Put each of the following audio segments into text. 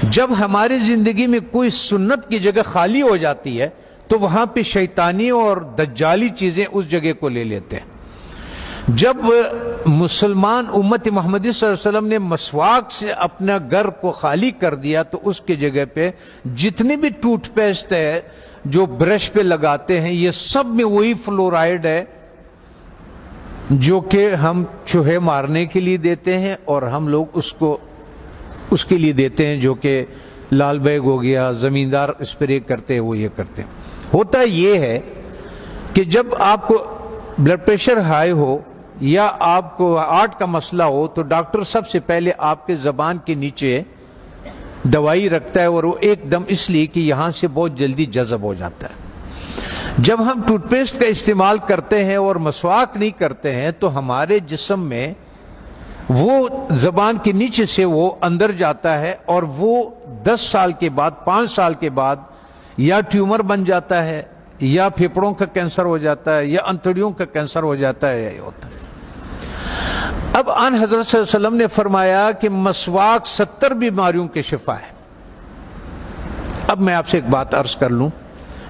جب ہماری زندگی میں کوئی سنت کی جگہ خالی ہو جاتی ہے تو وہاں پہ شیطانی اور دجالی چیزیں اس جگہ کو لے لیتے ہیں۔ جب مسلمان امت محمدی صلی اللہ علیہ وسلم نے مسواک سے اپنا گھر کو خالی کر دیا تو اس کی جگہ پہ جتنی بھی ٹوتھ پیسٹ ہے جو برش پہ لگاتے ہیں یہ سب میں وہی فلورائڈ ہے جو کہ ہم چوہے مارنے کے لیے دیتے ہیں، اور ہم لوگ اس کے لیے دیتے ہیں جو کہ لال بیگ ہو گیا، زمیندار اسپرے کرتے ہیں وہ یہ کرتے ہیں۔ ہوتا یہ ہے کہ جب آپ کو بلڈ پریشر ہائی ہو یا آپ کو ہارٹ کا مسئلہ ہو تو ڈاکٹر سب سے پہلے آپ کے زبان کے نیچے دوائی رکھتا ہے، اور وہ ایک دم اس لیے کہ یہاں سے بہت جلدی جذب ہو جاتا ہے۔ جب ہم ٹوتھ پیسٹ کا استعمال کرتے ہیں اور مسواک نہیں کرتے ہیں تو ہمارے جسم میں وہ زبان کے نیچے سے وہ اندر جاتا ہے، اور وہ 10 سال کے بعد 5 سال کے بعد یا ٹیومر بن جاتا ہے یا پھیپھڑوں کا کینسر ہو جاتا ہے یا انتڑیوں کا کینسر ہو جاتا ہے، یہ ہوتا ہے۔ اب آن حضرت صلی اللہ علیہ وسلم نے فرمایا کہ مسواک 70 بیماریوں کے شفا ہے۔ اب میں آپ سے ایک بات عرض کر لوں،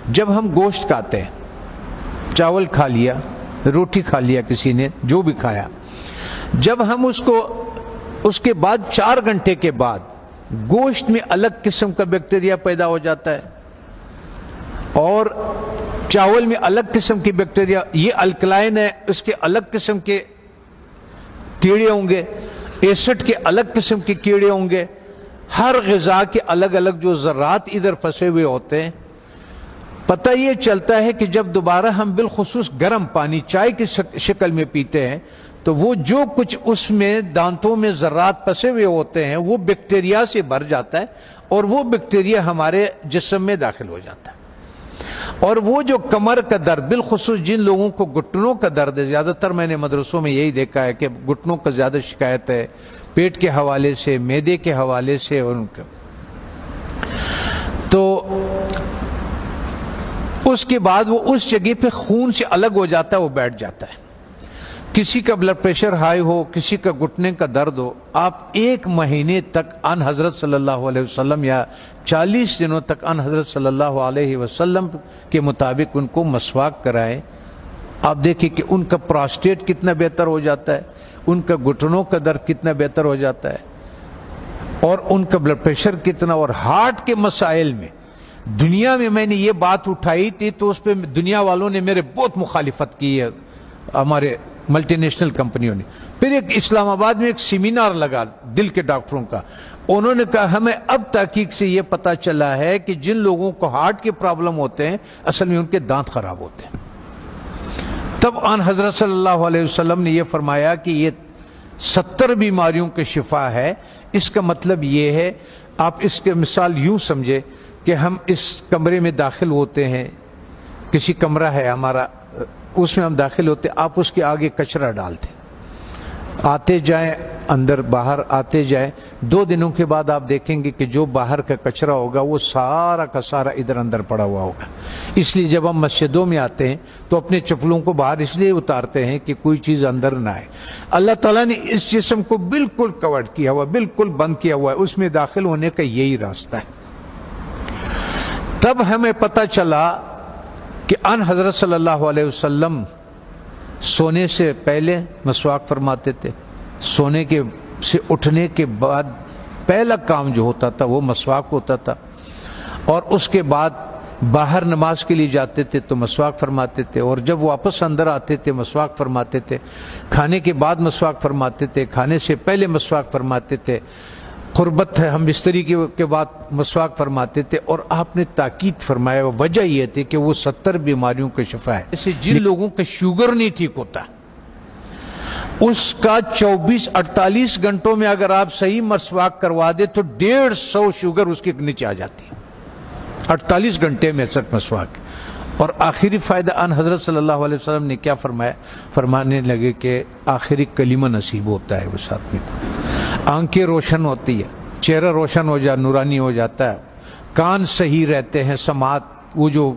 جب ہم گوشت کھاتے ہیں، چاول کھا لیا، روٹی کھا لیا، کسی نے جو بھی کھایا، جب ہم اس کے بعد 4 گھنٹے کے بعد گوشت میں الگ قسم کا بیکٹیریا پیدا ہو جاتا ہے اور چاول میں الگ قسم کی بیکٹیریا، یہ الکلائن ہے، اس کے الگ قسم کے کیڑے ہوں گے، ایسڈ کے الگ قسم کے کیڑے ہوں گے، ہر غذا کے الگ الگ جو ذرات ادھر پھنسے ہوئے ہوتے ہیں۔ پتہ یہ چلتا ہے کہ جب دوبارہ ہم بالخصوص گرم پانی چائے کی شکل میں پیتے ہیں تو وہ جو کچھ اس میں دانتوں میں ذرات پھنسے ہوئے ہوتے ہیں وہ بیکٹیریا سے بھر جاتا ہے، اور وہ بیکٹیریا ہمارے جسم میں داخل ہو جاتا ہے۔ اور وہ جو کمر کا درد، بالخصوص جن لوگوں کو گھٹنوں کا درد ہے، زیادہ تر میں نے مدرسوں میں یہی دیکھا ہے کہ گھٹنوں کا زیادہ شکایت ہے، پیٹ کے حوالے سے، معدے کے حوالے سے، ان کا تو اس کے بعد وہ اس جگہ پہ خون سے الگ ہو جاتا ہے، وہ بیٹھ جاتا ہے۔ کسی کا بلڈ پریشر ہائی ہو، کسی کا گھٹنے کا درد ہو، آپ 1 مہینے تک ان حضرت صلی اللہ علیہ وسلم یا 40 دنوں تک ان حضرت صلی اللہ علیہ وسلم کے مطابق ان کو مسواک کرائیں۔ آپ دیکھیں کہ ان کا پراسٹیٹ کتنا بہتر ہو جاتا ہے، ان کا گھٹنوں کا درد کتنا بہتر ہو جاتا ہے، اور ان کا بلڈ پریشر کتنا، اور ہارٹ کے مسائل میں دنیا میں نے یہ بات اٹھائی تھی تو اس پہ دنیا والوں نے میرے بہت مخالفت کی ہے، ہمارے ملٹی نیشنل کمپنیوں نے۔ پھر ایک اسلام آباد میں ایک سیمینار لگا دل کے ڈاکٹروں کا، انہوں نے کہا ہمیں اب تحقیق سے یہ پتا چلا ہے کہ جن لوگوں کو ہارٹ کے پرابلم ہوتے ہیں اصل میں ان کے دانت خراب ہوتے ہیں۔ تب آن حضرت صلی اللہ علیہ وسلم نے یہ فرمایا کہ یہ 70 بیماریوں کے شفا ہے۔ اس کا مطلب یہ ہے، آپ اس کے مثال یوں سمجھے کہ ہم اس کمرے میں داخل ہوتے ہیں، کسی کمرہ ہے ہمارا، اس میں ہم داخل ہوتے، آپ اس کے آگے کچرا ڈالتے، آتے جائیں اندر باہر آتے جائیں، 2 دنوں کے بعد آپ دیکھیں گے کہ جو باہر کا کچرا ہوگا وہ سارا کا سارا ادھر اندر پڑا ہوا ہوگا۔ اس لیے جب ہم مسجدوں میں آتے ہیں تو اپنے چپلوں کو باہر اس لیے اتارتے ہیں کہ کوئی چیز اندر نہ آئے۔ اللہ تعالیٰ نے اس جسم کو بالکل کور کیا ہوا، بالکل بند کیا ہوا ہے، اس میں داخل ہونے کا یہی راستہ ہے۔ تب ہمیں پتہ چلا کہ ان حضرت صلی اللہ علیہ وسلم سونے سے پہلے مسواک فرماتے تھے، سونے کے سے اٹھنے کے بعد پہلا کام جو ہوتا تھا وہ مسواک ہوتا تھا، اور اس کے بعد باہر نماز کے لیے جاتے تھے تو مسواک فرماتے تھے، اور جب واپس اندر آتے تھے مسواک فرماتے تھے، کھانے کے بعد مسواک فرماتے تھے، کھانے سے پہلے مسواک فرماتے تھے، قربت ہے ہم بستری کے بعد مسواک فرماتے تھے۔ اور آپ نے تاکید فرمایا، وجہ یہ تھی کہ وہ 70 بیماریوں کا شفا ہے۔ جیسے جن لوگوں کا شوگر نہیں ٹھیک ہوتا، اس کا 24-48 گھنٹوں میں اگر آپ صحیح مسواک کروا دے تو 150 شوگر اس کے نیچے آ جاتی ہے، 48 گھنٹے میں صرف مسواک۔ اور آخری فائدہ ان حضرت صلی اللہ علیہ وسلم نے کیا فرمایا؟ فرمانے لگے کہ آخری کلمہ نصیب ہوتا ہے اس آدمی کو، آنکھیں روشن ہوتی ہے، چہرہ روشن ہو جاتا، نورانی ہو جاتا ہے، کان صحیح رہتے ہیں، سماعت وہ جو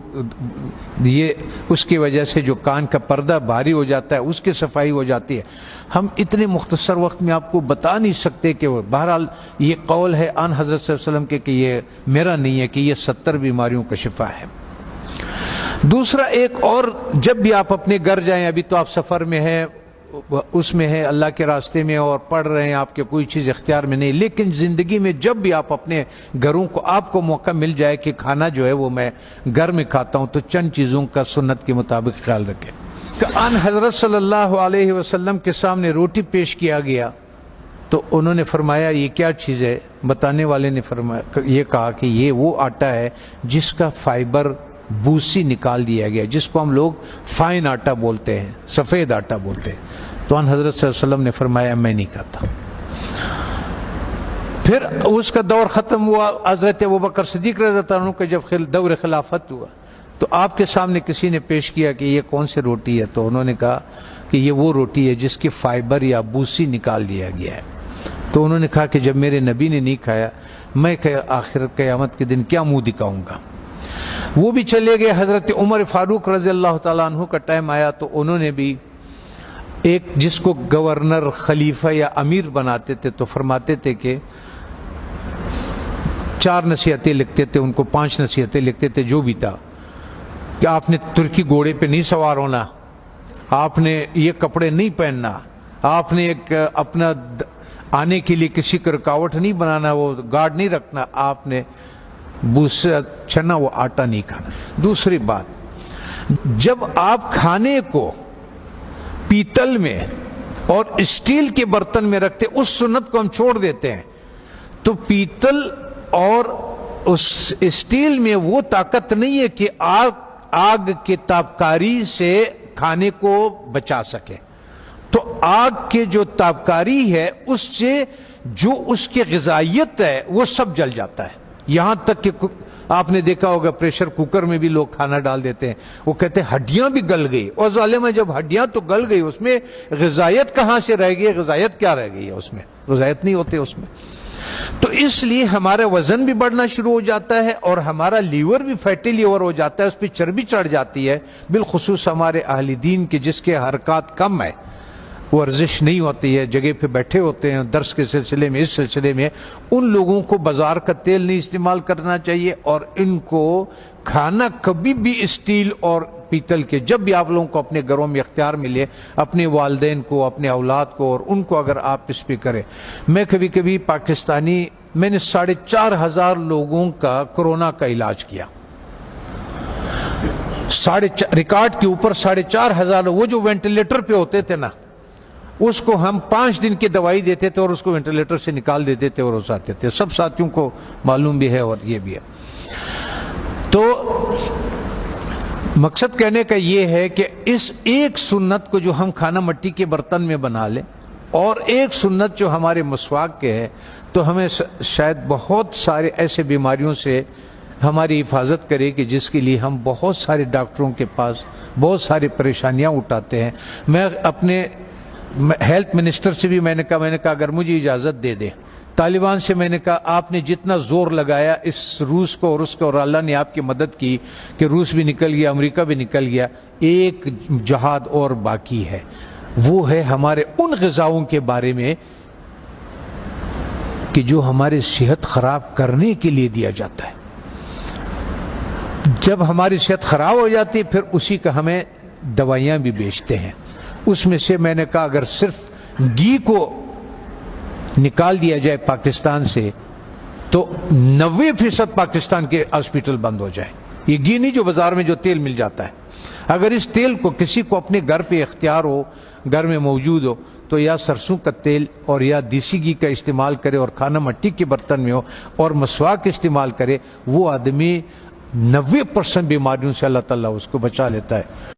یہ اس کی وجہ سے جو کان کا پردہ بھاری ہو جاتا ہے اس کی صفائی ہو جاتی ہے. ہم اتنے مختصر وقت میں آپ کو بتا نہیں سکتے کہ بہرحال یہ قول ہے آن حضرت صلی اللہ علیہ وسلم کے کہ یہ میرا نہیں ہے کہ یہ 70 بیماریوں کا شفا ہے. دوسرا ایک اور، جب بھی آپ اپنے گھر جائیں، ابھی تو آپ سفر میں ہیں، اس میں ہے اللہ کے راستے میں اور پڑھ رہے ہیں، آپ کے کوئی چیز اختیار میں نہیں، لیکن زندگی میں جب بھی آپ اپنے گھروں کو آپ کو موقع مل جائے کہ کھانا جو ہے وہ میں گھر میں کھاتا ہوں، تو چند چیزوں کا سنت کے مطابق خیال رکھیں. کہ ان حضرت صلی اللہ علیہ وسلم کے سامنے روٹی پیش کیا گیا تو انہوں نے فرمایا یہ کیا چیز ہے؟ بتانے والے نے فرمایا، یہ کہا کہ یہ وہ آٹا ہے جس کا فائبر بوسی نکال دیا گیا، جس کو ہم لوگ فائن آٹا بولتے ہیں، سفید آٹا بولتے ہیں. تو ان حضرت صلی اللہ علیہ وسلم نے فرمایا میں نہیں کھاتا. پھر اس کا دور ختم ہوا. حضرت ابوبکر صدیق رضی اللہ عنہ کا جب دور خلافت ہوا تو آپ کے سامنے کسی نے پیش کیا کہ یہ کون سی روٹی ہے؟ تو انہوں نے کہا کہ یہ وہ روٹی ہے جس کی فائبر یا بوسی نکال دیا گیا ہے. تو انہوں نے کہا کہ جب میرے نبی نے نہیں کھایا، میں آخر قیامت کے دن کیا منہ دکھاؤں گا؟ وہ بھی چلے گئے. حضرت عمر فاروق رضی اللہ تعالیٰ عنہ کا ٹائم آیا تو انہوں نے بھی ایک جس کو گورنر، خلیفہ یا امیر بناتے تھے تو فرماتے تھے کہ 4 نصیحتیں لکھتے تھے، ان کو 5 نصیحتیں لکھتے تھے، جو بھی تھا کہ آپ نے ترکی گھوڑے پہ نہیں سوار ہونا، آپ نے یہ کپڑے نہیں پہننا، آپ نے ایک اپنا آنے کے لیے کسی کو رکاوٹ نہیں بنانا، وہ گارڈ نہیں رکھنا، آپ نے بوسا چنا وہ آٹا نہیں کھانا. دوسری بات، جب آپ کھانے کو پیتل میں اور اسٹیل کے برتن میں رکھتے، اس سنت کو ہم چھوڑ دیتے ہیں. تو پیتل اور اس اسٹیل میں وہ طاقت نہیں ہے کہ آگ کے تابکاری سے کھانے کو بچا سکے. تو آگ کے جو تابکاری ہے اس سے جو اس کی غذائیت ہے وہ سب جل جاتا ہے. یہاں تک کہ آپ نے دیکھا ہوگا پریشر کوکر میں بھی لوگ کھانا ڈال دیتے ہیں، وہ کہتے ہیں ہڈیاں بھی گل گئی. اور ظالمہ جب ہڈیاں تو گل گئی، اس میں غذائیت کہاں سے رہ گئی؟ غذائیت کیا رہ گئی ہے اس میں؟ غذائیت نہیں ہوتے اس میں. تو اس لیے ہمارا وزن بھی بڑھنا شروع ہو جاتا ہے اور ہمارا لیور بھی فیٹی لیور ہو جاتا ہے، اس پہ چربی چڑھ جاتی ہے. بالخصوص ہمارے اہل دین کے جس کے حرکات کم ہے، ورزش نہیں ہوتی ہے، جگہ پہ بیٹھے ہوتے ہیں درس کے سلسلے میں، اس سلسلے میں، ان لوگوں کو بازار کا تیل نہیں استعمال کرنا چاہیے. اور ان کو کھانا کبھی بھی اسٹیل اور پیتل کے، جب بھی آپ لوگوں کو اپنے گھروں میں اختیار ملے، اپنے والدین کو، اپنے اولاد کو اور ان کو اگر آپ اس پہ کریں. میں کبھی کبھی پاکستانی، میں نے 4,500 لوگوں کا کورونا کا علاج کیا، ریکارڈ کے اوپر 4,500. وہ جو وینٹیلیٹر پہ ہوتے تھے نا، اس کو ہم 5 دن کی دوائی دیتے تھے اور اس کو وینٹیلیٹر سے نکال دیتے تھے اور اس آتے تھے. سب ساتھیوں کو معلوم بھی ہے اور یہ بھی ہے. تو مقصد کہنے کا یہ ہے کہ اس ایک سنت کو جو ہم کھانا مٹی کے برتن میں بنا لیں، اور ایک سنت جو ہمارے مسواک کے ہے، تو ہمیں شاید بہت سارے ایسے بیماریوں سے ہماری حفاظت کرے کہ جس کے لیے ہم بہت سارے ڈاکٹروں کے پاس بہت ساری پریشانیاں اٹھاتے ہیں. میں اپنے ہیلتھ منسٹر سے بھی میں نے کہا اگر مجھے اجازت دے دیں، طالبان سے میں نے کہا آپ نے جتنا زور لگایا اس روس کو اور اس کو، اور اللہ نے آپ کی مدد کی کہ روس بھی نکل گیا، امریکہ بھی نکل گیا، ایک جہاد اور باقی ہے. وہ ہے ہمارے ان غذاؤں کے بارے میں کہ جو ہماری صحت خراب کرنے کے لیے دیا جاتا ہے. جب ہماری صحت خراب ہو جاتی ہے پھر اسی کا ہمیں دوائیاں بھی بیچتے ہیں. اس میں سے میں نے کہا اگر صرف گھی کو نکال دیا جائے پاکستان سے تو 90% پاکستان کے ہاسپٹل بند ہو جائے. یہ گھی نہیں جو بازار میں جو تیل مل جاتا ہے. اگر اس تیل کو کسی کو اپنے گھر پہ اختیار ہو، گھر میں موجود ہو، تو یا سرسوں کا تیل اور یا دیسی گھی کا استعمال کرے اور کھانا مٹی کے برتن میں ہو اور مسواک استعمال کرے. وہ آدمی 90% بیماریوں سے اللہ تعالیٰ اس کو بچا لیتا ہے.